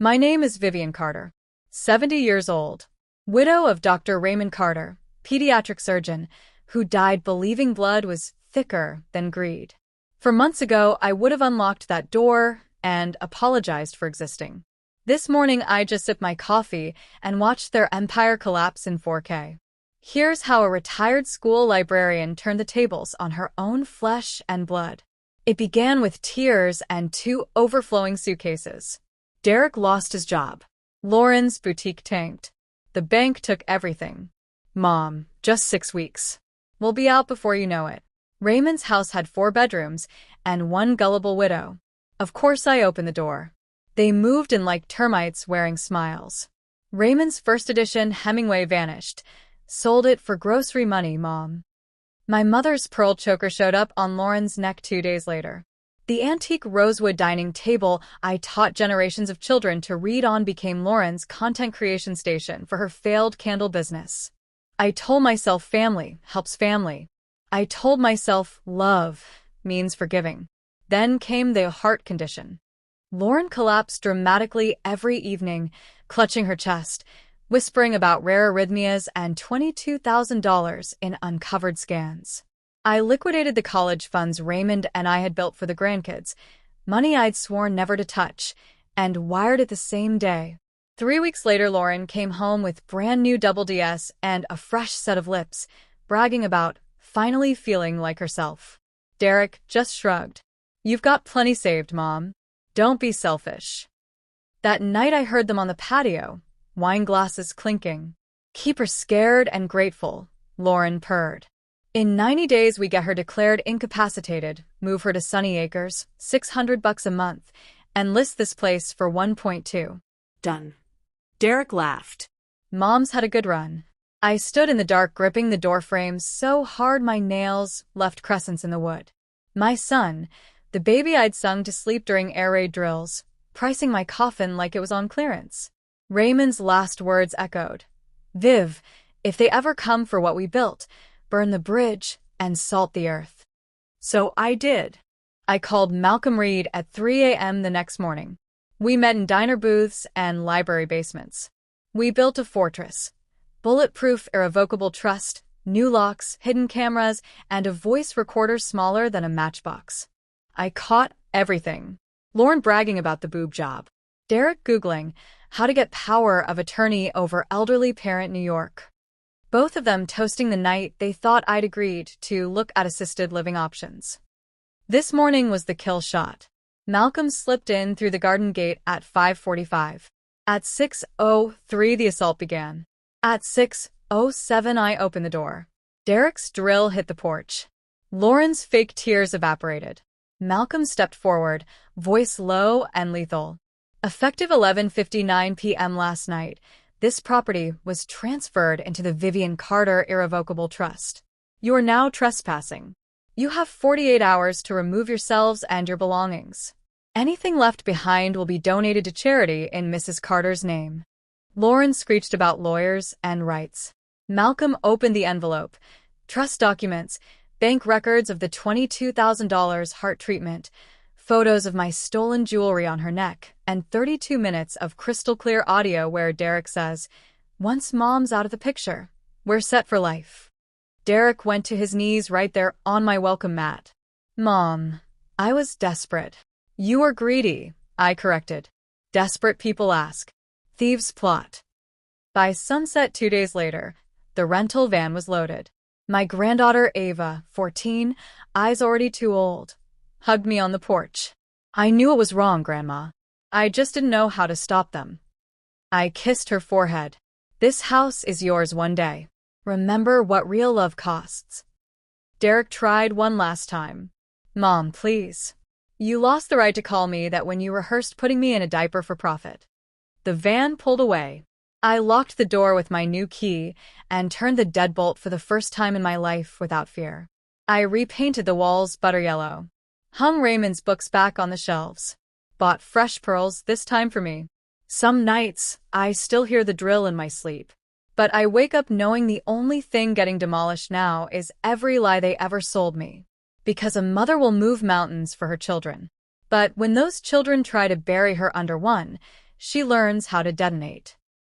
My name is Vivian Carter, 70 years old, widow of Dr. Raymond Carter, pediatric surgeon, who died believing blood was thicker than greed. For months ago, I would have unlocked that door and apologized for existing. This morning, I just sipped my coffee and watched their empire collapse in 4K. Here's how a retired school librarian turned the tables on her own flesh and blood. It began with tears and 2 overflowing suitcases. Derek lost his job. Lauren's boutique tanked. The bank took everything. Mom, just 6 weeks. We'll be out before you know it. Raymond's house had 4 bedrooms and 1 gullible widow. Of course I opened the door. They moved in like termites wearing smiles. Raymond's first edition Hemingway vanished. Sold it for grocery money, Mom. My mother's pearl choker showed up on Lauren's neck 2 days later. The antique rosewood dining table I taught generations of children to read on became Lauren's content creation station for her failed candle business. I told myself family helps family. I told myself love means forgiving. Then came the heart condition. Lauren collapsed dramatically every evening, clutching her chest, whispering about rare arrhythmias and $22,000 in uncovered scans. I liquidated the college funds Raymond and I had built for the grandkids, money I'd sworn never to touch, and wired it the same day. 3 weeks later, Lauren came home with brand new double DS and a fresh set of lips, bragging about finally feeling like herself. Derek just shrugged. You've got plenty saved, Mom. Don't be selfish. That night I heard them on the patio, wine glasses clinking. Keep her scared and grateful, Lauren purred. In 90 days we get her declared incapacitated, move her to Sunny Acres, $600 a month, and list this place for 1.2. Done. Derek laughed. Mom's had a good run. I stood in the dark gripping the door frames so hard my nails left crescents in the wood. My son, the baby I'd sung to sleep during air raid drills, pricing my coffin like it was on clearance. Raymond's last words echoed. Viv, if they ever come for what we built, burn the bridge and salt the earth. So I did. I called Malcolm Reed at 3 a.m. the next morning. We met in diner booths and library basements. We built a fortress. Bulletproof, irrevocable trust, new locks, hidden cameras, and a voice recorder smaller than a matchbox. I caught everything. Lauren bragging about the boob job. Derek Googling how to get power of attorney over elderly parent New York. Both of them toasting the night they thought I'd agreed to look at assisted living options. This morning was the kill shot. Malcolm slipped in through the garden gate at 5:45. At 6:03 the assault began. At 6:07 I opened the door. Derek's drill hit the porch. Lauren's fake tears evaporated. Malcolm stepped forward, voice low and lethal. Effective 11:59 p.m. last night, this property was transferred into the Vivian Carter Irrevocable Trust. You are now trespassing. You have 48 hours to remove yourselves and your belongings. Anything left behind will be donated to charity in Mrs. Carter's name. Lauren screeched about lawyers and rights. Malcolm opened the envelope. Trust documents, bank records of the $22,000 heart treatment, photos of my stolen jewelry on her neck, and 32 minutes of crystal-clear audio where Derek says, once Mom's out of the picture, we're set for life. Derek went to his knees right there on my welcome mat. Mom, I was desperate. You were greedy, I corrected. Desperate people ask. Thieves plot. By sunset 2 days later, the rental van was loaded. My granddaughter Ava, 14, eyes already too old, hugged me on the porch. I knew it was wrong, Grandma. I just didn't know how to stop them. I kissed her forehead. This house is yours one day. Remember what real love costs. Derek tried one last time. Mom, please. You lost the right to call me that when you rehearsed putting me in a diaper for profit. The van pulled away. I locked the door with my new key and turned the deadbolt for the first time in my life without fear. I repainted the walls butter yellow. Hung Raymond's books back on the shelves. Bought fresh pearls, this time for me. Some nights, I still hear the drill in my sleep. But I wake up knowing the only thing getting demolished now is every lie they ever sold me. Because a mother will move mountains for her children. But when those children try to bury her under one, she learns how to detonate.